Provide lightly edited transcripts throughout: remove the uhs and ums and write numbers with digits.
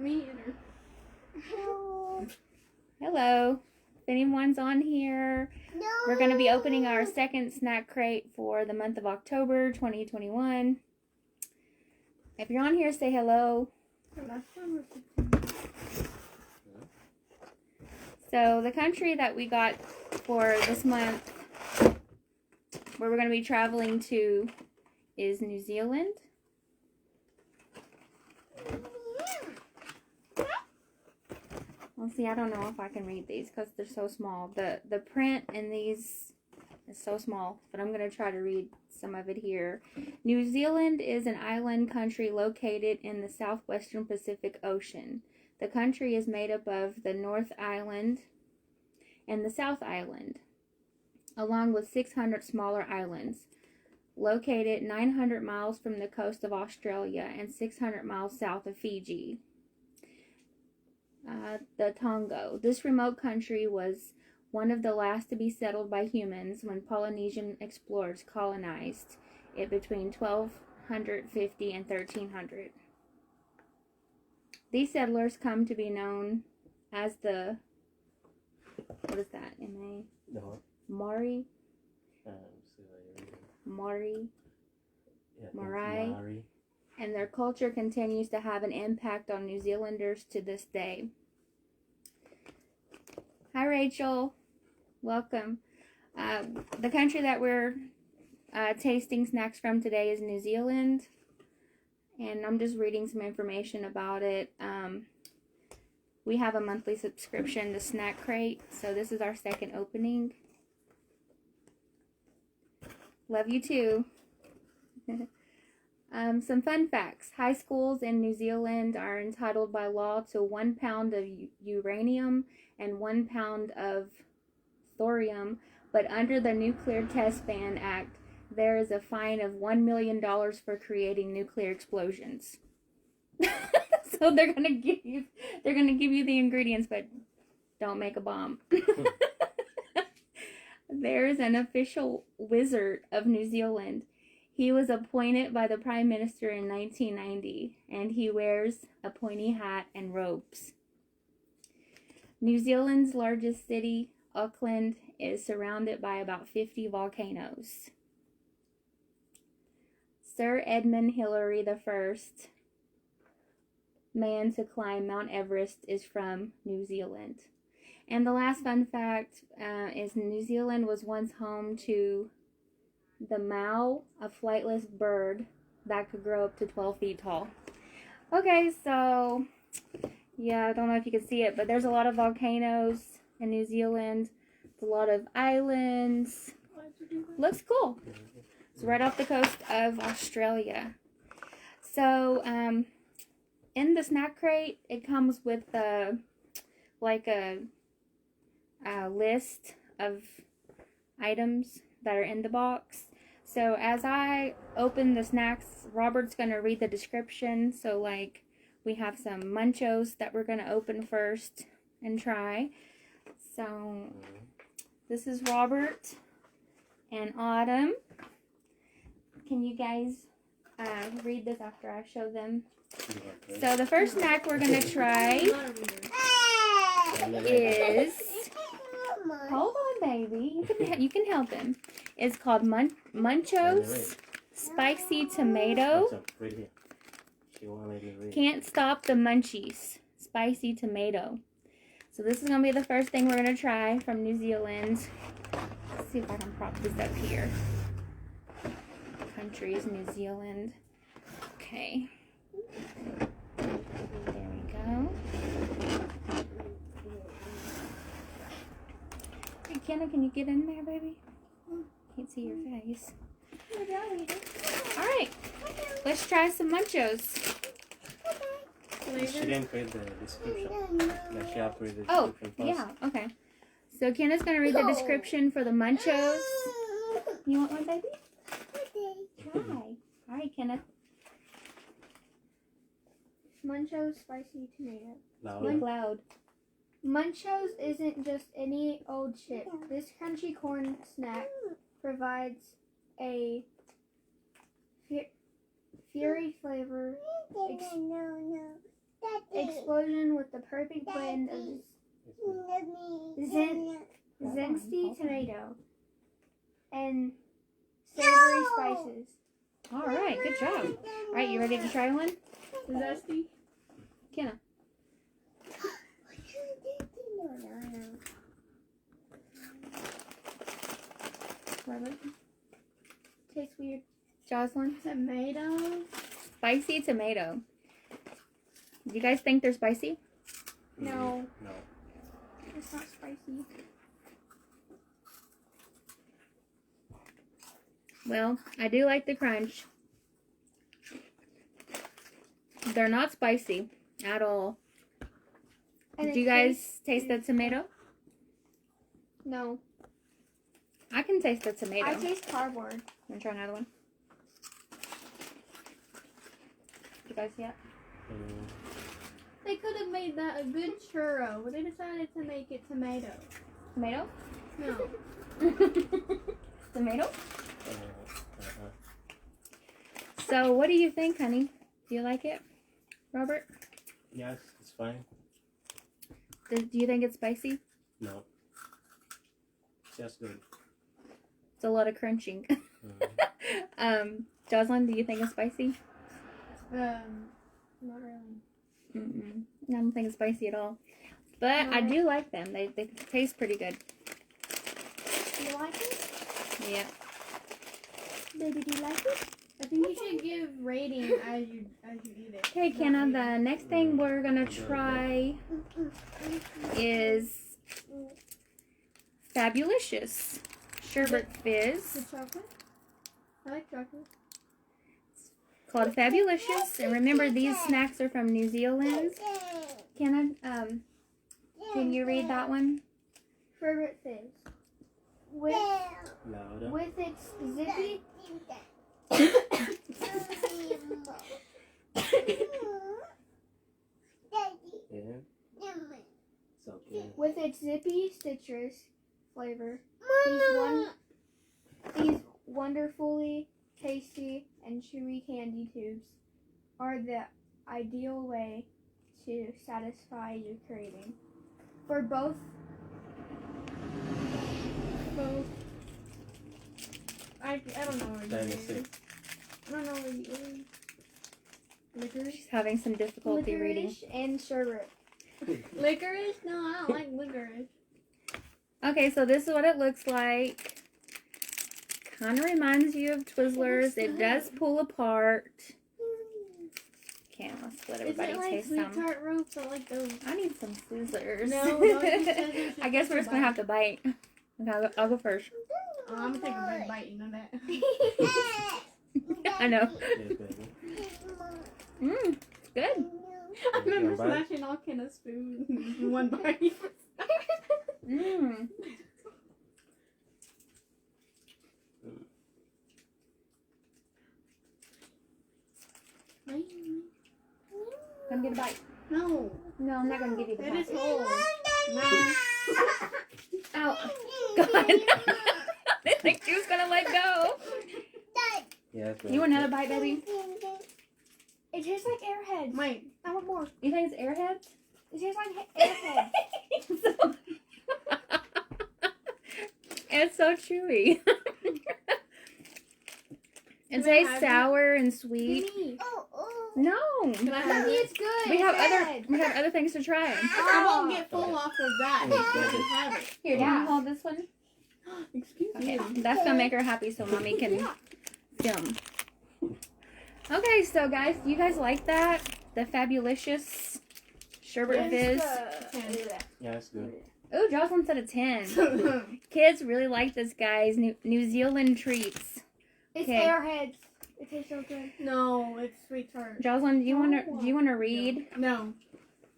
Me and her. Hello. If anyone's on here, we're going to be opening our second snack crate for the month of October 2021. If you're on here, say hello. So the country that we got for this month, where we're going to be traveling to, is New Zealand. Well, see, I don't know if I can read these because they're so small. The print in these is so small, but I'm going to try to read some of it here. New Zealand is an island country located in the southwestern Pacific Ocean. The country is made up of the North Island and the South Island, along with 600 smaller islands, located 900 miles from the coast of Australia and 600 miles south of Fiji. The Tonga. This remote country was one of the last to be settled by humans when Polynesian explorers colonized it between 1250 and 1300. These settlers come to be known as the, what is that, M-A? No. Maori? Maori? Yeah, Maori? And their culture continues to have an impact on New Zealanders to this day. Hi, Rachel. Welcome. The country that we're tasting snacks from today is New Zealand. And I'm just reading some information about it. We have a monthly subscription to Snackcrate, so this is our second opening. Love you too. Some fun facts. High schools in New Zealand are entitled by law to 1 pound of uranium and 1 pound of thorium, but under the Nuclear Test Ban Act, there is a fine of $1 million for creating nuclear explosions. So they're gonna give you the ingredients, but don't make a bomb. There's an official wizard of New Zealand. He was appointed by the Prime Minister in 1990, and he wears a pointy hat and robes. New Zealand's largest city, Auckland, is surrounded by about 50 volcanoes. Sir Edmund Hillary I, man to climb Mount Everest, is from New Zealand. And the last fun fact is New Zealand was once home to the Mau, a flightless bird that could grow up to 12 feet tall. Okay, so, yeah, I don't know if you can see it, but there's a lot of volcanoes in New Zealand. There's a lot of islands. Looks cool. It's right off the coast of Australia. So, in the snack crate, it comes with like a list of items that are in the box. So as I open the snacks, Robert's going to read the description. So like we have some Munchos that we're going to open first and try. So this is Robert and Autumn. Can you guys read this after I show them? So the first snack we're going to try is, hold on baby, you can help him. It's called Munchos Spicy Tomato. Can't Stop the Munchies Spicy Tomato. So this is going to be the first thing we're going to try from New Zealand. Let's see if I can prop this up here. Country is New Zealand. Okay. There we go. Hey, Kenna, can you get in there, baby? Can't see your face. Alright, let's try some Munchos. She didn't read the description. Like she have to read the description first. Yeah, okay. So Kenna's going to read the description for the Munchos. You want one, baby? Try. Alright, Kenneth. Munchos Spicy Tomato. Loud. Loud. Munchos isn't just any old chip. This crunchy corn snack provides a fury flavor explosion with the perfect blend of zesty tomato and savory spices. All right, good job. All right, you ready to try one? Zesty. Kenna. Robert. Tastes weird. Jocelyn. Tomato. Spicy tomato. Do you guys think they're spicy? No. No. It's not spicy. Well, I do like the crunch. They're not spicy at all. And Do you guys taste the tomato? No. I can taste the tomato. I taste cardboard. Want to try another one? You guys see it? They could have made that a good churro, but they decided to make it tomato. Tomato? No. Tomato? So, what do you think, honey? Do you like it, Robert? Yes, it's fine. Do you think it's spicy? No. It's just good. It's a lot of crunching. Jocelyn, do you think it's spicy? Not really. Mm-mm. I don't think it's spicy at all. But I do like them. They taste pretty good. Do you like it? Yeah. Baby, do you like it? I think you should give rating as you eat it. Okay, Kenna, the next thing we're going to try is Fabulicious. Sherbet Fizz. The chocolate? I like chocolate. Called Fabulicious. And remember, these snacks are from New Zealand. Kenna, can you read that one? Sherbet Fizz. Louder. With its zippy Yeah. It's okay. with its zippy citrus flavor, these wonderfully tasty and chewy candy tubes are the ideal way to satisfy your craving. For both I don't know what it is. Dinosaur. I don't know what it is. Licorice? She's having some difficulty reading. licorice and sherbet. Licorice? No, I don't like licorice. Okay, so this is what it looks like. Kind of reminds you of Twizzlers. It does pull apart. Okay, I'll split Is everybody it like taste sweet some. tart ropes? I like those. I need some scissors. No, don't use scissors, I guess we're just gonna bite. have to bite. Okay, I'll go first. Oh, I'm gonna take a big bite, you know that. I know. Yeah, baby. Mmm, good. I remember You wanna bite? smashing all kind of spoons in one bite. Mmm. Gonna get a bite. No, No, I'm not gonna give you the it bite. is whole. No. Ow. God. I think she was gonna let go. Yes, You want another bite, baby? It tastes like Airheads. Wait, I want more. You think it's Airheads? It tastes like Airheads. It's so chewy. It Can I tastes have sour and sweet. Gimme. No. can I have Mommy, it? it's good. We have It's other things to try. I won't get full off of that. Oh, You can have it. Here, can you hold this one? Excuse Okay, me. that's gonna make her happy, so mommy can film. Okay, so guys, do you guys like that? The Fabulicious Sherbet Fizz. Yeah, it's good. Oh, Jocelyn said a 10. Kids really like this, guys. New Zealand treats. It's Okay. Airheads. It tastes so good. No, it's sweet tart. Jocelyn, do you wanna read? No,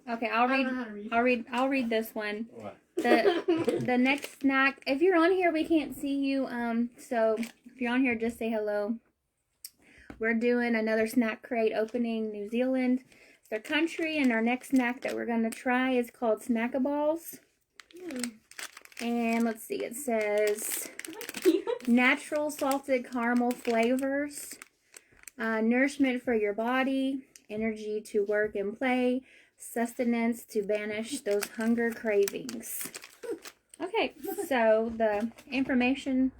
Okay, I'll I don't read. know how to read. I'll read this one. What? The next snack. If you're on here, we can't see you. So if you're on here, just say hello. We're doing another snack crate opening. New Zealand, it's their country, and our next snack that we're gonna try is called Snackaballs. And let's see, it says natural salted caramel flavors, nourishment for your body, energy to work and play, sustenance to banish those hunger cravings. Okay, so the information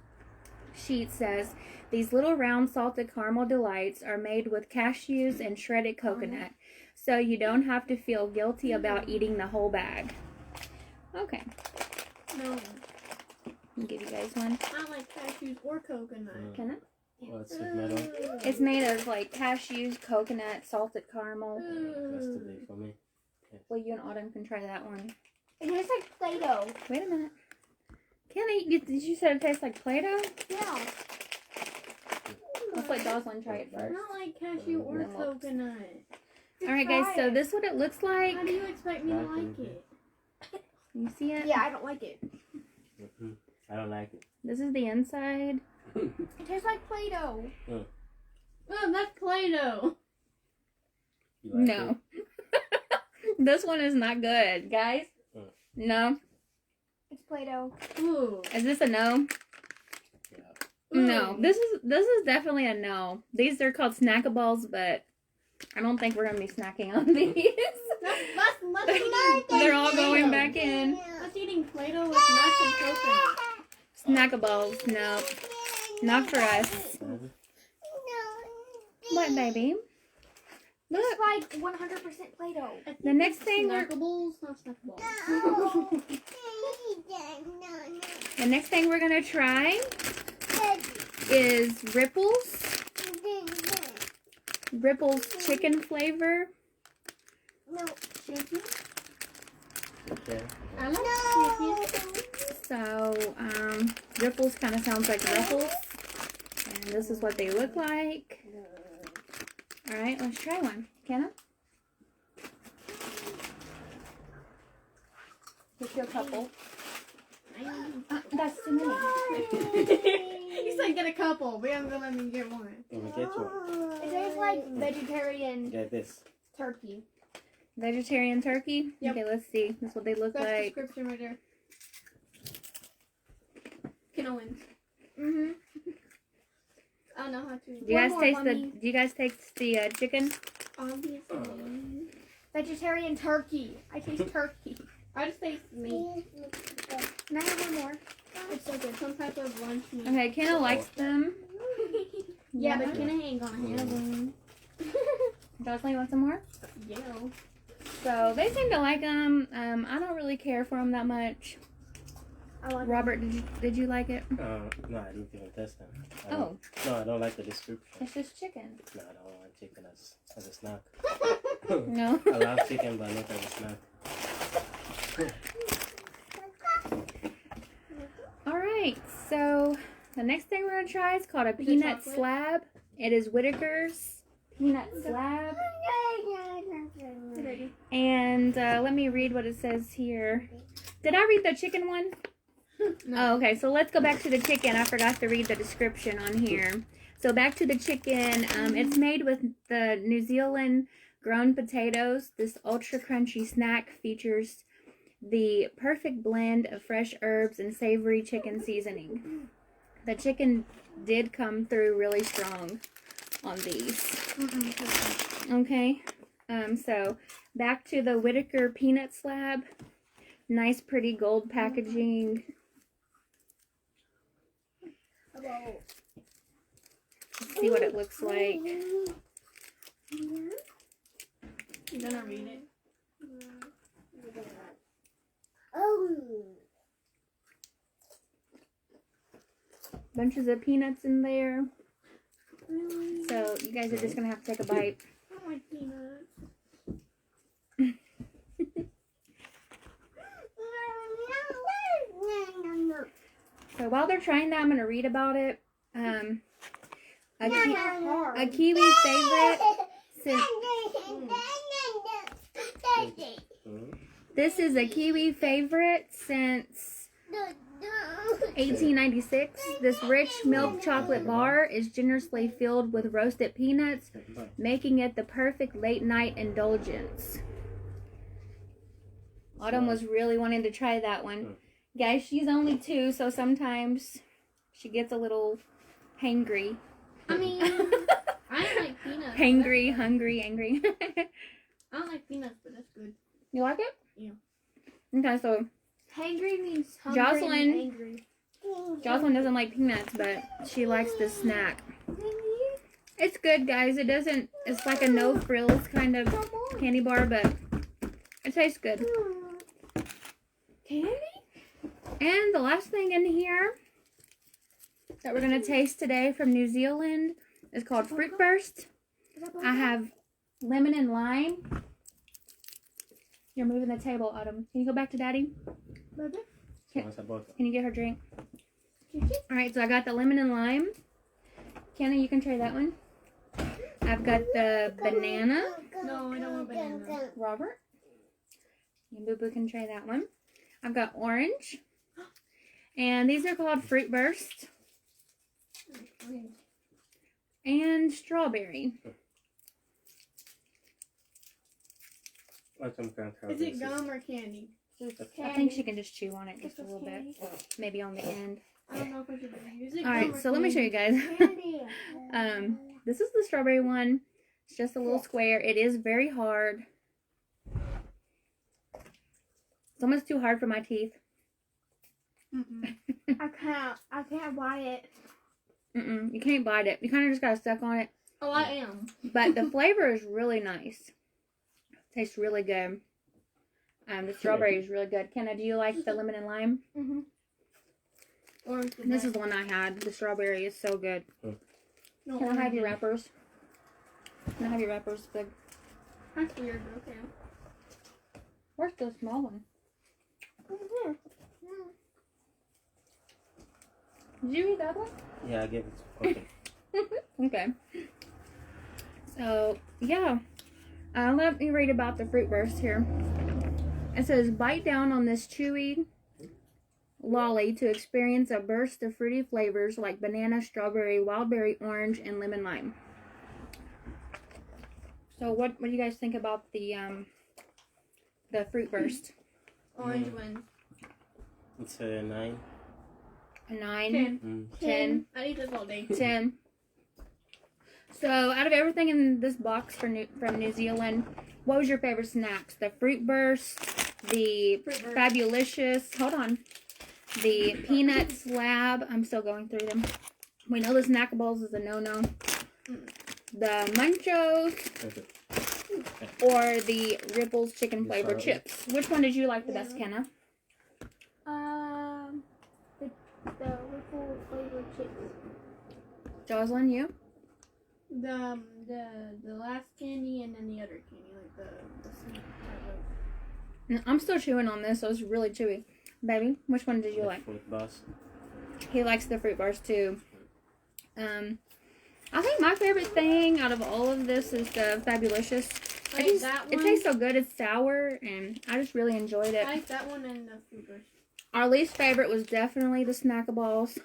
sheet says, these little round salted caramel delights are made with cashews and shredded coconut, so you don't have to feel guilty about eating the whole bag. Okay. No, I'll give you guys one. I don't like cashews or coconut. Can I? What's it metal? It's made of like cashews, coconut, salted caramel. That's too big for me. Yes. Well, you and Autumn can try that one. It tastes like Play-Doh. Wait a minute. Kenny, did you say it tastes like Play-Doh? Yeah. Let's let Jocelyn try it I first. don't like cashew or No. coconut. Alright guys, so this is what it looks like. How do you expect me to like it? You see it? Yeah, I don't like it. I don't like it. This is the inside. It tastes like Play-Doh. Oh, that's Play-Doh. You like No. This one is not good, guys. No. It's Play-Doh. Ooh. Is this a no? it? Yeah. No. Ooh. This is definitely a no. These are called Snackaballs, but I don't think we're gonna be snacking on these. That's eating They're all going Play-Doh. back in. That's eating Play-Doh with nuts and coconut. Snackaballs, no. Not for us. What, baby? It's like 100% Play-Doh. The next thing we're Snackaballs, not Snackaballs. the next thing we're gonna try is Ripples. Ripples chicken flavor. Chicken? Okay. I like chicken. So, Ripples kind of sounds like Ruffles. And this is what they look like. Alright, let's try one. Can I? Just a couple. That's too many. He said get a couple, but I'm gonna let me get one. Let me get one. It tastes like vegetarian Get this. turkey. Vegetarian turkey? Yep. Okay, let's see. This is what they look That's the like. description right there. Kiddo wins. Mm-hmm. I don't know how to. Do you guys more, taste Mommy. do you guys taste the chicken? Obviously. Vegetarian turkey. I taste turkey. I just taste meat. Can I have one more? It's so good. Some type of lunch meat. Okay, Kenna likes them. Yeah, but Kenna ain't gonna have them. Jocelyn, you want some more? Yeah. So they seem to like them. I don't really care for them that much. I like Robert, did you like it? No, I didn't even test them. Oh, No, I don't like the description. it's just chicken. No, I don't want chicken as a snack. No. I love chicken, but not as a snack. All right. So the next thing we're gonna try is called a peanut chocolate? slab. It is Whitaker's peanut slab. And let me read what it says here. Did I read the chicken one? No. Oh, okay. So let's go back to the chicken. I forgot to read the description on here. So back to the chicken. It's made with the New Zealand grown potatoes. This ultra crunchy snack features the perfect blend of fresh herbs and savory chicken seasoning. The chicken did come through really strong on these. Okay. So back to the Whitaker peanut slab. Nice, pretty gold packaging. Let's see what it looks like. You gonna read it? Bunches of peanuts in there. Really? So you guys are just gonna have to take a bite. I don't like peanuts. So while they're trying that, I'm gonna read about it. A it. Kiwi favorite. This is a Kiwi favorite since 1896. This rich milk chocolate bar is generously filled with roasted peanuts, making it the perfect late night indulgence. Autumn was really wanting to try that one. Guys, she's only 2, so sometimes she gets a little hangry. I mean, I don't like peanuts. Hangry, hungry, angry. I don't like peanuts, but that's good. You like it? Yeah. Okay, so Hangry means hungry Jocelyn. and angry. Jocelyn doesn't like peanuts, but she likes the snack. It's good, guys. It doesn't, it's like a no frills kind of candy bar, but it tastes good. Candy? And the last thing in here that we're going to taste today from New Zealand is called Fruit Burst. I have lemon and lime. You're moving the table, Autumn. Can you go back to Daddy? Can you get her drink? Alright, so I got the lemon and lime. Kenna, you can try that one. I've got the banana. No, I don't want banana. Robert. And Boo Boo can try that one. I've got orange. And these are called Fruit Burst. And strawberry. Is it gum or candy? I think she can just chew on it just a little bit. Maybe on the end. I don't know if I should use it. Alright, so let me show you guys. This is the strawberry one. It's just a little square. It is very hard. It's almost too hard for my teeth. I can't buy it. You can't bite it. You kind of just gotta suck on it. Oh, I am. But the flavor is really nice. Tastes really good. The strawberry is really good. Kenna, do you like the lemon and lime? Orange. This is the one I had. The strawberry is so good. No, Can I have your wrappers? Can I have your wrappers? Big. That's weird, but okay. Where's the small one? Did you eat that one? Yeah, I gave it. Okay. Okay. So, yeah. Let me read about the Fruit Burst here. It says, bite down on this chewy lolly to experience a burst of fruity flavors like banana, strawberry, wild berry, orange, and lemon lime. So, what do you guys think about the Fruit Burst? Orange one. It's a 9. A 9? 10. 10. I eat this all day. 10. So, out of everything in this box from New Zealand, what was your favorite snacks? The Fruit Burst, the Fabulicious, hold on, the Peanut Slab, I'm still going through them. We know the Snackaballs is a no-no. The Munchos, or the Ripples chicken flavored chips. Which one did you like the best, Kenna? The Ripple flavored chips. Jocelyn, you? The last candy and then the other candy, like the sweet type of. I'm still chewing on this, so it's really chewy. Baby, which one did you like? Fruit Burst. He likes the Fruit Bars too. I think my favorite thing out of all of this is the Fabulicious. It tastes so good. It's sour, and I just really enjoyed it. I like that one and the Fruit Burst. Our least favorite was definitely the Snackaballs.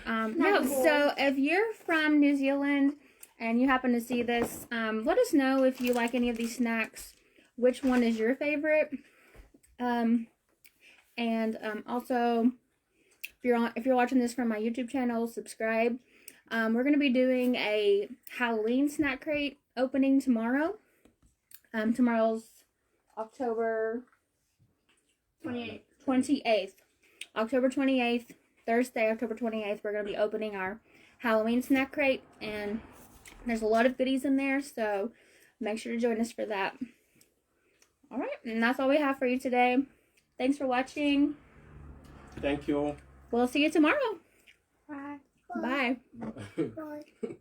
So if you're from New Zealand and you happen to see this, let us know if you like any of these snacks. Which one is your favorite? Also, if you're watching this from my YouTube channel, subscribe. We're gonna be doing a Halloween snack crate opening tomorrow. Tomorrow's October 28th. October 28th. Thursday, October 28th, we're going to be opening our Halloween snack crate, and there's a lot of goodies in there, so make sure to join us for that. Alright, and that's all we have for you today. Thanks for watching. Thank you. We'll see you tomorrow. Bye. Bye. Bye.